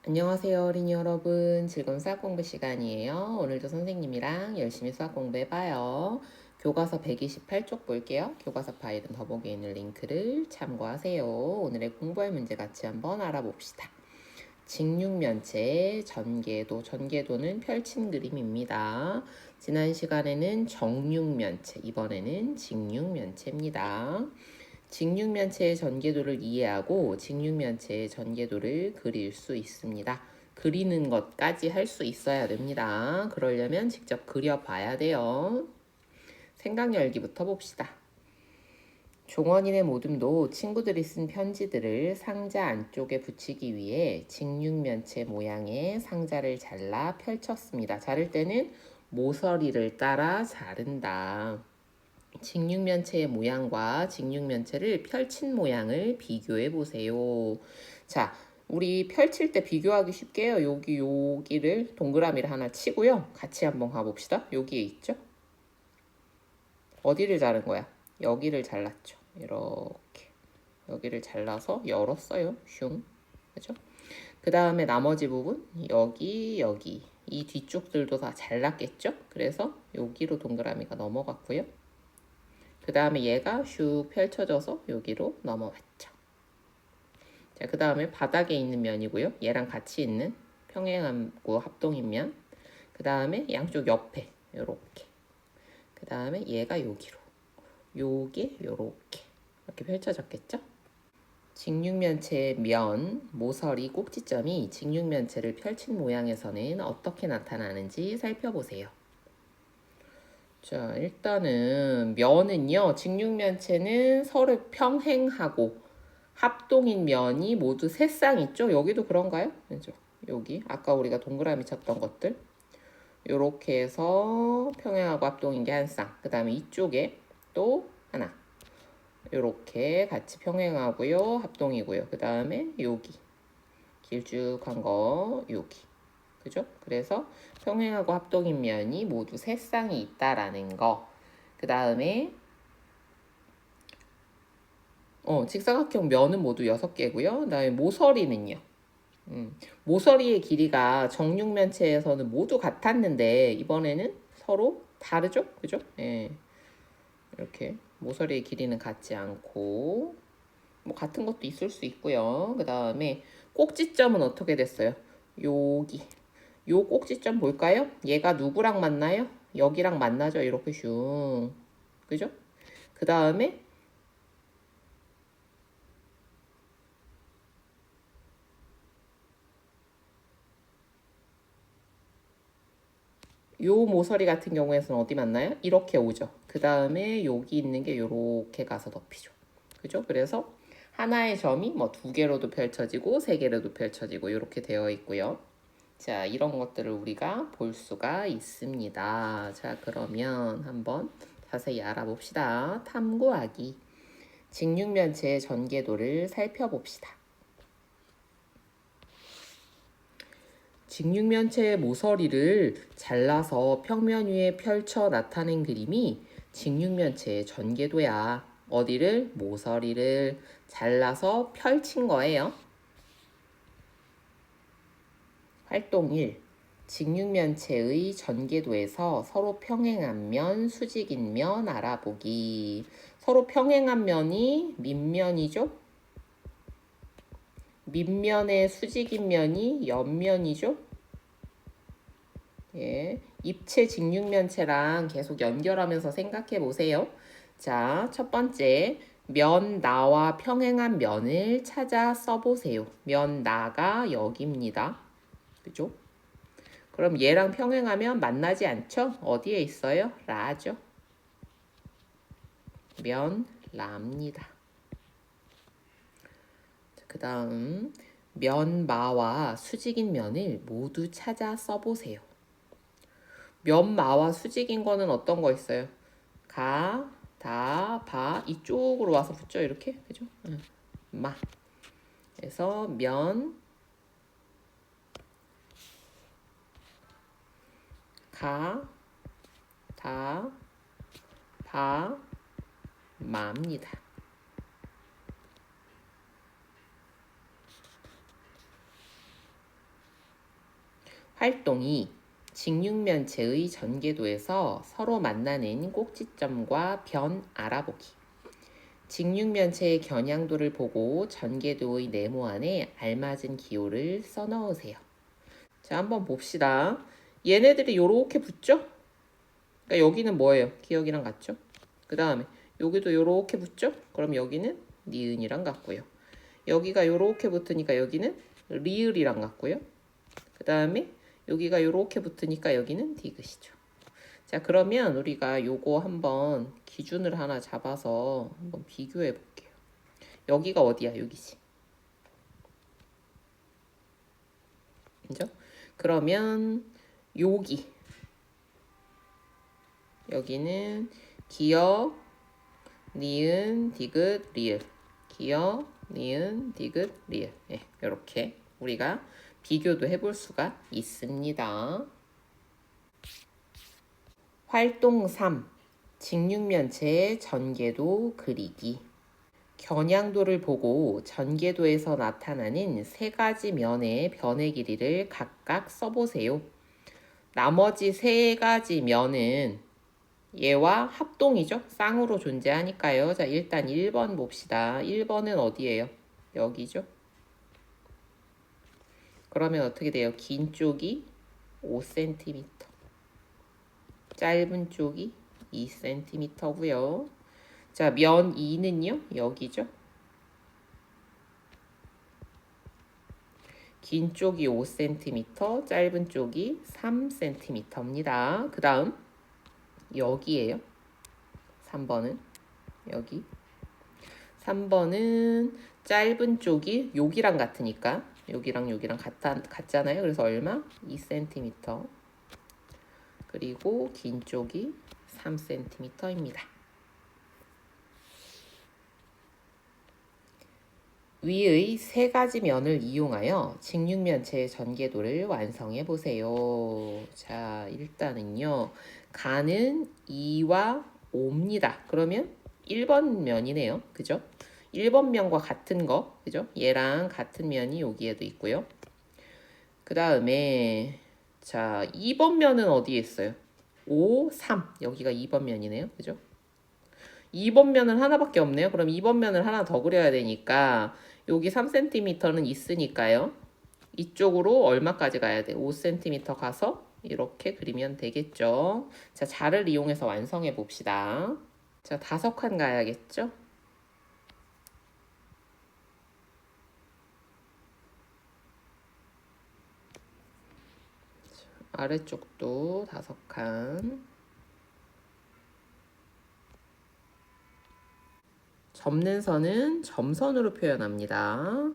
안녕하세요, 어린이 여러분. 즐거운 수학 공부 시간이에요. 오늘도 선생님이랑 열심히 수학 공부해봐요. 교과서 128쪽 볼게요. 교과서 파일은 더보기에 있는 링크를 참고하세요. 오늘의 공부할 문제 같이 한번 알아봅시다. 직육면체, 전개도는 펼친 그림입니다. 지난 시간에는 정육면체, 이번에는 직육면체입니다. 직육면체의 전개도를 이해하고 직육면체의 전개도를 그릴 수 있습니다. 그리는 것까지 할 수 있어야 됩니다. 그러려면 직접 그려봐야 돼요. 생각 열기부터 봅시다. 종원이네 모듬도 친구들이 쓴 편지들을 상자 안쪽에 붙이기 위해 직육면체 모양의 상자를 잘라 펼쳤습니다. 자를 때는 모서리를 따라 자른다. 직육면체의 모양과 직육면체를 펼친 모양을 비교해 보세요. 자, 우리 펼칠 때 비교하기 쉽게요. 여기를 동그라미를 하나 치고요. 같이 한번 가봅시다. 여기에 있죠? 어디를 자른 거야? 여기를 잘랐죠. 이렇게. 여기를 잘라서 열었어요. 슝. 그죠? 그 다음에 나머지 부분, 여기. 이 뒤쪽들도 다 잘랐겠죠? 그래서 여기로 동그라미가 넘어갔고요. 그 다음에 얘가 슉 펼쳐져서 여기로 넘어갔죠. 자, 그 다음에 바닥에 있는 면이고요. 얘랑 같이 있는 평행하고 합동인 면. 그 다음에 양쪽 옆에 요렇게. 그 다음에 얘가 여기로. 요게 요렇게. 이렇게 펼쳐졌겠죠? 직육면체의 면, 모서리, 꼭지점이 직육면체를 펼친 모양에서는 어떻게 나타나는지 살펴보세요. 자, 일단은 면은요, 직육면체는 서로 평행하고 합동인 면이 모두 세 쌍 있죠? 여기도 그런가요? 그죠? 여기 아까 우리가 동그라미 쳤던 것들 요렇게 해서 평행하고 합동인 게 한 쌍. 그 다음에 이쪽에 또 하나 요렇게 같이 평행하고요, 합동이고요. 그 다음에 여기 길쭉한 거 여기. 그죠? 그래서 평행하고 합동인 면이 모두 세 쌍이 있다라는 거. 그 다음에 직사각형 면은 모두 6개고요. 그 다음에 모서리는요. 모서리의 길이가 정육면체에서는 모두 같았는데 이번에는 서로 다르죠? 그죠? 예. 이렇게 모서리의 길이는 같지 않고 뭐 같은 것도 있을 수 있고요. 그 다음에 꼭지점은 어떻게 됐어요? 여기. 요 꼭지점 볼까요? 얘가 누구랑 만나요? 여기랑 만나죠. 이렇게 슝. 그죠? 그 다음에 요 모서리 같은 경우에는 어디 만나요? 이렇게 오죠. 그 다음에 여기 있는 게 요렇게 가서 덮이죠. 그죠? 그래서 하나의 점이 뭐 2개로도 펼쳐지고 3개로도 펼쳐지고 이렇게 되어 있고요. 자, 이런 것들을 우리가 볼 수가 있습니다. 자, 그러면 한번 자세히 알아봅시다. 탐구하기. 직육면체의 전개도를 살펴봅시다. 직육면체의 모서리를 잘라서 평면 위에 펼쳐 나타낸 그림이 직육면체의 전개도야. 어디를? 모서리를 잘라서 펼친 거예요. 활동 1. 직육면체의 전개도에서 서로 평행한 면, 수직인 면 알아보기. 서로 평행한 면이 밑면이죠? 밑면의 수직인 면이 옆면이죠? 예, 입체 직육면체랑 계속 연결하면서 생각해 보세요. 자, 첫 번째, 면 나와 평행한 면을 찾아 써보세요. 면 나가 여기입니다. 그죠? 그럼 얘랑 평행하면 만나지 않죠? 어디에 있어요? 라죠. 면 라입니다. 그 다음, 면마와 수직인 면을 모두 찾아 써보세요. 면마와 수직인 거는 어떤 거 있어요? 가, 다, 바 이쪽으로 와서 붙죠. 이렇게 그죠? 마. 그래서 면, 가, 다, 바, 마입니다. 활동이 직육면체의 전개도에서 서로 만나는 꼭지점과 변 알아보기. 직육면체의 겨냥도를 보고 전개도의 네모안에 알맞은 기호를 써넣으세요. 자, 한번 봅시다. 얘네들이 요렇게 붙죠? 그러니까 여기는 뭐예요? 기억이랑 같죠? 그 다음에 여기도 요렇게 붙죠? 그럼 여기는 니은이랑 같고요. 여기가 요렇게 붙으니까 여기는 리을이랑 같고요. 그 다음에 여기가 요렇게 붙으니까 여기는 디귿이죠. 자, 그러면 우리가 요거 한번 기준을 하나 잡아서 한번 비교해 볼게요. 여기가 어디야? 여기지. 그죠? 그러면 여기는 기역, 니은, 디귿, 리을. 기역, 니은, 디귿, 리을. 네, 이렇게 우리가 비교도 해볼 수가 있습니다. 활동 3. 직육면체의 전개도 그리기. 겨냥도를 보고 전개도에서 나타나는 세 가지 면의 변의 길이를 각각 써보세요. 나머지 세 가지 면은 얘와 합동이죠. 쌍으로 존재하니까요. 자, 일단 1번 봅시다. 1번은 어디예요? 여기죠. 그러면 어떻게 돼요? 긴 쪽이 5cm, 짧은 쪽이 2cm고요. 자, 면 2는요? 여기죠. 긴 쪽이 5cm, 짧은 쪽이 3cm입니다. 그 다음 여기에요. 3번은 여기. 3번은 짧은 쪽이 여기랑 같으니까 여기랑 같잖아요. 그래서 얼마? 2cm. 그리고 긴 쪽이 3cm입니다. 위의 세 가지 면을 이용하여 직육면체의 전개도를 완성해 보세요. 자, 일단은요. 가는 2와 5입니다. 그러면 1번 면이네요. 그죠? 1번 면과 같은 거. 그죠? 얘랑 같은 면이 여기에도 있고요. 그 다음에 자, 2번 면은 어디에 있어요? 5, 3. 여기가 2번 면이네요. 그죠? 2번 면은 하나밖에 없네요. 그럼 2번 면을 하나 더 그려야 되니까 여기 3cm는 있으니까요. 이쪽으로 얼마까지 가야 돼? 5cm 가서 이렇게 그리면 되겠죠. 자, 자를 이용해서 완성해 봅시다. 자, 5칸 가야겠죠? 아래쪽도 5칸. 접는 선은 점선으로 표현합니다.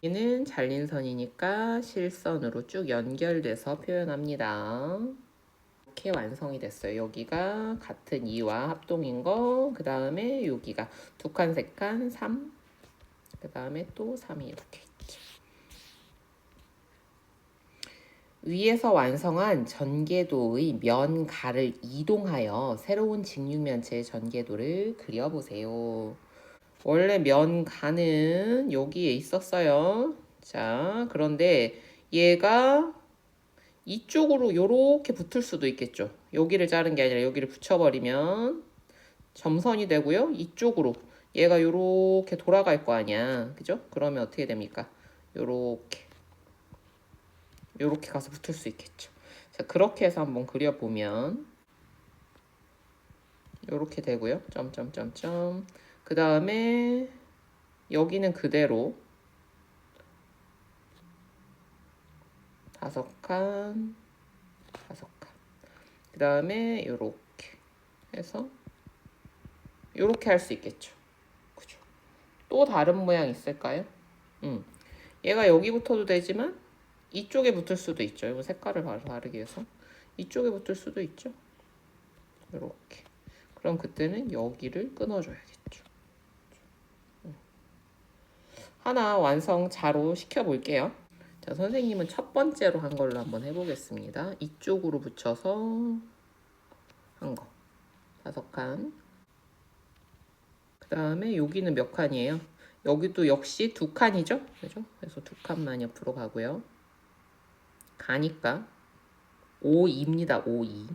여기는 잘린 선이니까 실선으로 쭉 연결돼서 표현합니다. 이렇게 완성이 됐어요. 여기가 같은 2와 합동인 거, 그 다음에 여기가 2칸, 3칸, 3, 그 다음에 또 3이 이렇게 있죠. 위에서 완성한 전개도의 면가를 이동하여 새로운 직육면체의 전개도를 그려보세요. 원래 면가는 여기에 있었어요. 자, 그런데 얘가 이쪽으로 요렇게 붙을 수도 있겠죠. 여기를 자른 게 아니라 여기를 붙여버리면 점선이 되고요. 이쪽으로 얘가 요렇게 돌아갈 거 아니야. 그죠? 그러면 어떻게 됩니까? 요렇게 가서 붙을 수 있겠죠. 자, 그렇게 해서 한번 그려보면 요렇게 되고요. 점점점점. 그 다음에 여기는 그대로 5칸, 5칸. 그 다음에 요렇게 해서 요렇게 할 수 있겠죠. 그죠? 또 다른 모양 있을까요? 얘가 여기 붙어도 되지만 이쪽에 붙을 수도 있죠. 이거 색깔을 다르게 해서 이쪽에 붙을 수도 있죠. 이렇게. 그럼 그때는 여기를 끊어줘야겠죠. 하나 완성 자로 시켜볼게요. 자, 선생님은 첫 번째로 한 걸로 한번 해보겠습니다. 이쪽으로 붙여서 한 거. 5칸. 그 다음에 여기는 몇 칸이에요? 여기도 역시 2칸이죠? 그죠? 그래서 2칸만 옆으로 가고요. 가니까 O2입니다. O2.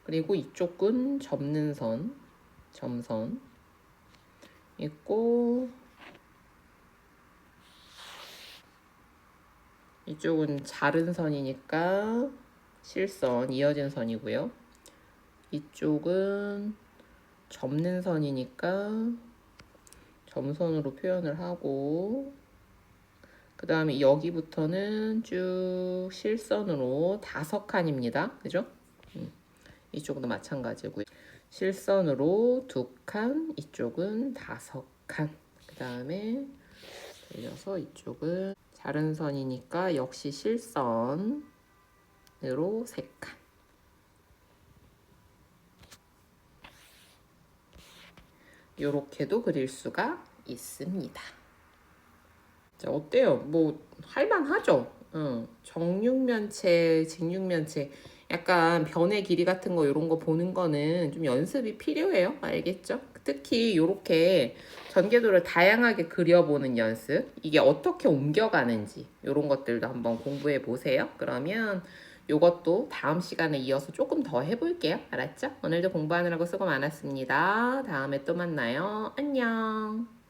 그리고 이쪽은 접는 선, 점선 있고 이쪽은 자른 선이니까 실선, 이어진 선이고요. 이쪽은 접는 선이니까 점선으로 표현을 하고 그 다음에 여기부터는 쭉 실선으로 5칸입니다. 그죠? 이쪽도 마찬가지고요. 실선으로 2칸, 이쪽은 5칸. 그 다음에 돌려서 이쪽은 자른 선이니까 역시 실선으로 3칸. 요렇게도 그릴 수가 있습니다. 자, 어때요? 뭐 할만하죠? 정육면체, 직육면체 약간 변의 길이 같은 거 이런 거 보는 거는 좀 연습이 필요해요. 알겠죠? 특히 이렇게 전개도를 다양하게 그려보는 연습, 이게 어떻게 옮겨가는지 이런 것들도 한번 공부해 보세요. 그러면 이것도 다음 시간에 이어서 조금 더 해볼게요. 알았죠? 오늘도 공부하느라고 수고 많았습니다. 다음에 또 만나요. 안녕.